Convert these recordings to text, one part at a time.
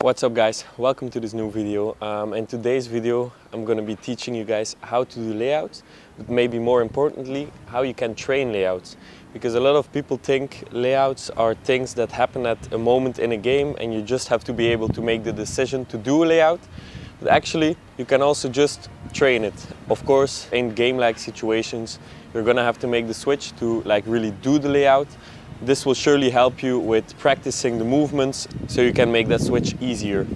What's up guys, welcome to this new video. In today's video I'm going to be teaching you guys how to do layouts, but maybe more importantly how you can train layouts, because a lot of people think layouts are things that happen at a moment in a game and you just have to be able to make the decision to do a layout, but actually you can also just train it. Of course, in game-like situations you're going to have to make the switch to really do the layout. This will surely help you with practicing the movements so you can make that switch easier.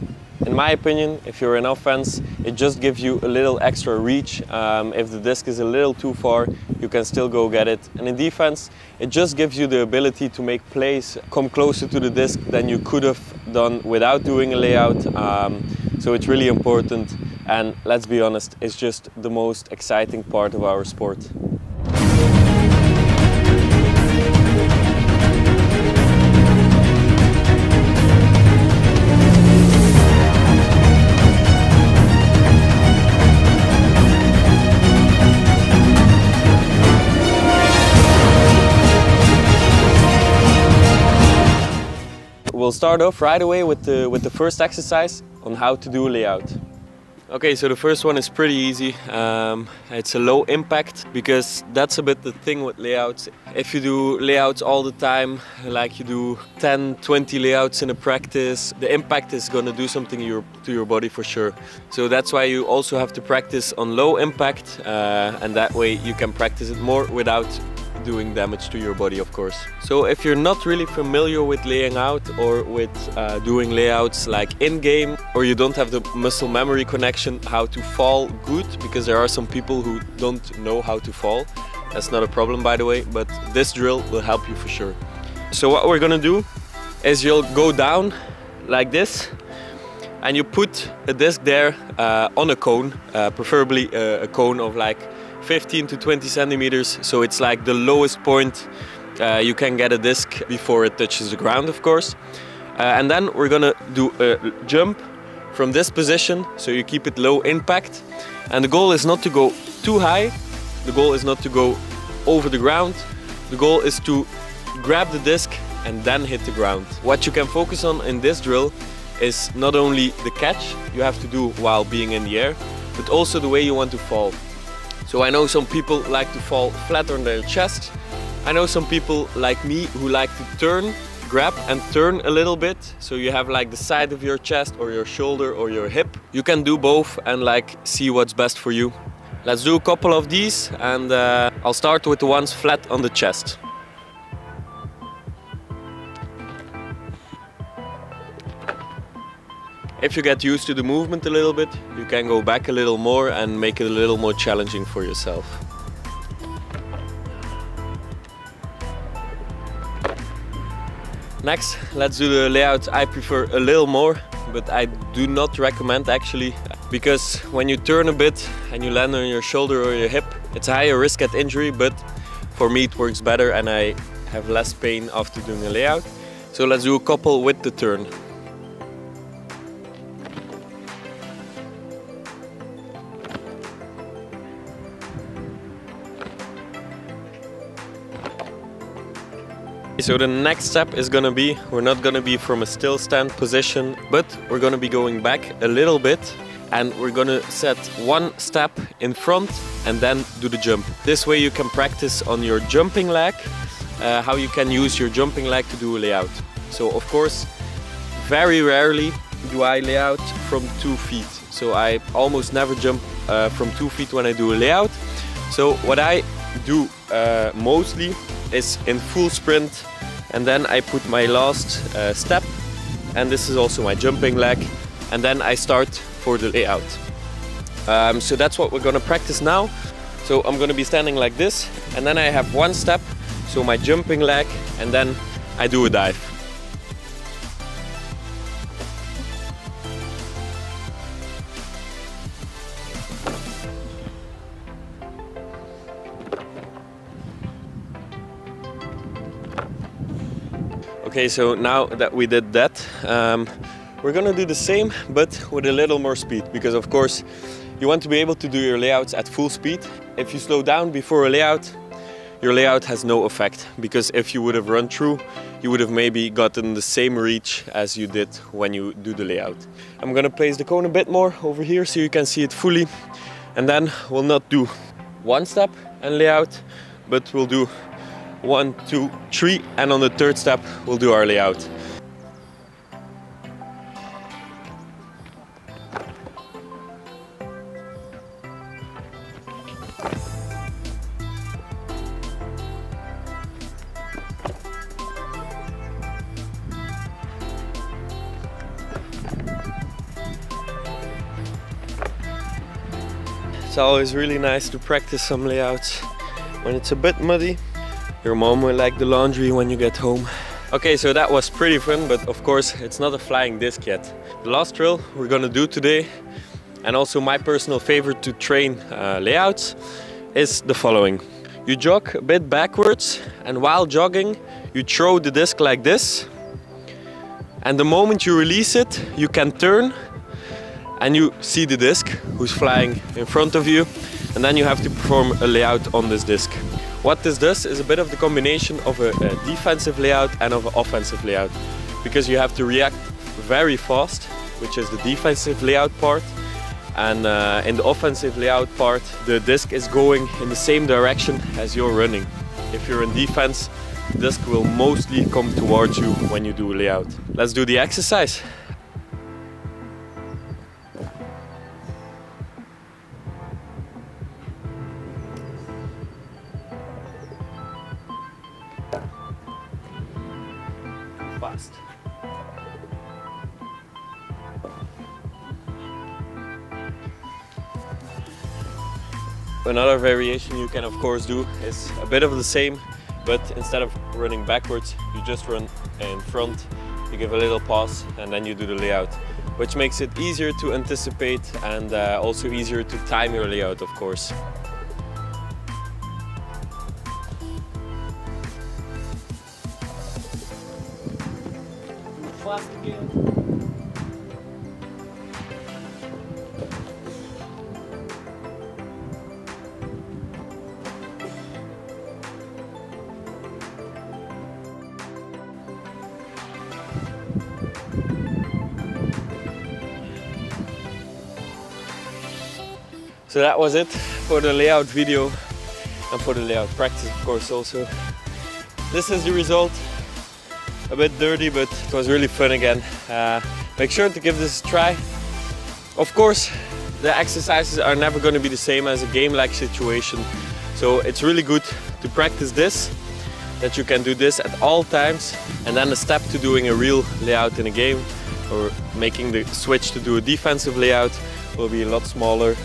In my opinion, if you're in offense, it just gives you a little extra reach. If the disc is a little too far, you can still go get it. And in defense, it just gives you the ability to make plays come closer to the disc than you could have done without doing a layout. So it's really important, and let's be honest, it's just the most exciting part of our sport. We'll start off right away with the first exercise on how to do a layout. Okay, so the first one is pretty easy. It's a low impact, because that's a bit the thing with layouts. If you do layouts all the time, like you do 10, 20 layouts in a practice, the impact is going to do something to your body for sure. So that's why you also have to practice on low impact, and that way you can practice it more without doing damage to your body, of course. So if you're not really familiar with laying out or with doing layouts like in-game, or you don't have the muscle memory connection how to fall good, because there are some people who don't know how to fall. That's not a problem, by the way, but this drill will help you for sure. So what we're gonna do is you'll go down like this and you put a disc there on a cone, preferably a cone of like 15 to 20 centimeters, so it's like the lowest point you can get a disc before it touches the ground, of course. And then we're gonna do a jump from this position, so you keep it low impact. And the goal is not to go too high, the goal is not to go over the ground, the goal is to grab the disc and then hit the ground. What you can focus on in this drill is not only the catch you have to do while being in the air, but also the way you want to fall. So I know some people like to fall flat on their chest. I know some people like me who like to turn, grab and turn a little bit. So you have like the side of your chest or your shoulder or your hip. You can do both and see what's best for you. Let's do a couple of these, and I'll start with the ones flat on the chest. If you get used to the movement a little bit, you can go back a little more and make it a little more challenging for yourself. Next, let's do the layout. I prefer a little more, but I do not recommend actually, because when you turn a bit and you land on your shoulder or your hip, it's a higher risk at injury, but for me it works better and I have less pain after doing a layout. So let's do a couple with the turn. So the next step is gonna be, we're not gonna be from a still stand position, but we're gonna be going back a little bit, and we're gonna set one step in front and then do the jump. This way you can practice on your jumping leg, how you can use your jumping leg to do a layout. So of course, very rarely do I lay out from 2 feet. So I almost never jump from 2 feet when I do a layout. So what I do mostly is in full sprint, and then I put my last step, and this is also my jumping leg, and then I start for the layout. So that's what we're gonna practice now. So I'm gonna be standing like this, and then I have one step, so my jumping leg, and then I do a dive. Okay, so now that we did that, we're gonna do the same, but with a little more speed, because of course you want to be able to do your layouts at full speed. If you slow down before a layout, your layout has no effect, because if you would have run through, you would have maybe gotten the same reach as you did when you do the layout. I'm gonna place the cone a bit more over here so you can see it fully, and then we'll not do one step and layout, but we'll do 1, 2, 3, and on the third step we'll do our layout. It's always really nice to practice some layouts when it's a bit muddy. Your mom will like the laundry when you get home. Okay, so that was pretty fun, but of course it's not a flying disc yet. The last drill we're gonna do today, and also my personal favorite to train layouts, is the following. You jog a bit backwards, and while jogging you throw the disc like this, and the moment you release it you can turn and you see the disc who's flying in front of you, and then you have to perform a layout on this disc. What this does is a bit of the combination of a defensive layout and of an offensive layout, because you have to react very fast, which is the defensive layout part, and in the offensive layout part the disc is going in the same direction as you're running. If you're in defense, the disc will mostly come towards you when you do a layout. Let's do the exercise. Fast. Another variation you can of course do is a bit of the same, but instead of running backwards you just run in front, you give a little pause and then you do the layout, which makes it easier to anticipate and also easier to time your layout, of course. Fast again. So that was it for the layout video and for the layout practice, of course. Also, this is the result. A bit dirty, but it was really fun again. Make sure to give this a try. Of course, the exercises are never going to be the same as a game-like situation, so it's really good to practice this, that you can do this at all times, and then the step to doing a real layout in a game or making the switch to do a defensive layout will be a lot smaller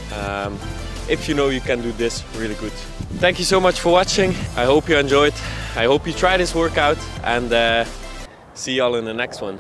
if you know you can do this really good. Thank you so much for watching. I hope you enjoyed. I hope you try this workout, and see y'all in the next one.